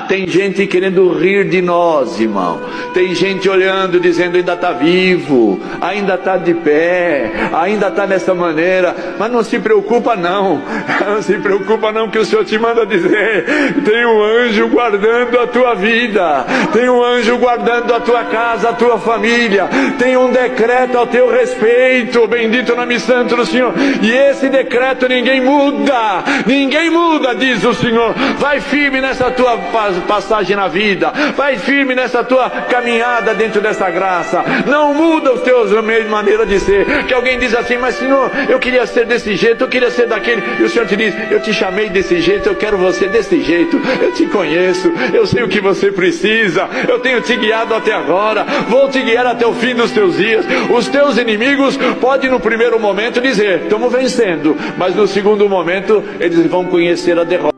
Tem gente querendo rir de nós, irmão. Tem gente olhando, dizendo, ainda está vivo, ainda está de pé, ainda está dessa maneira. Mas não se preocupa não, não se preocupa não, que o Senhor te manda dizer: tem um anjo guardando a tua vida, tem um anjo guardando a tua casa, a tua família, tem um decreto ao teu respeito, bendito o nome santo do Senhor. E esse decreto ninguém muda, diz o Senhor. Vai firme nessa tua passagem na vida, vai firme nessa tua caminhada dentro dessa graça. Não muda os teus maneira de ser. Que alguém diz assim: mas Senhor, eu queria ser desse jeito, eu queria ser daquele. E o Senhor te diz: eu te chamei desse jeito, eu quero você desse jeito. Eu te conheço, eu sei o que você precisa, eu tenho te guiado até agora, vou te guiar até o fim dos teus dias. Os teus inimigos podem no primeiro momento dizer: estamos vencendo, mas no segundo momento eles vão conhecer a derrota.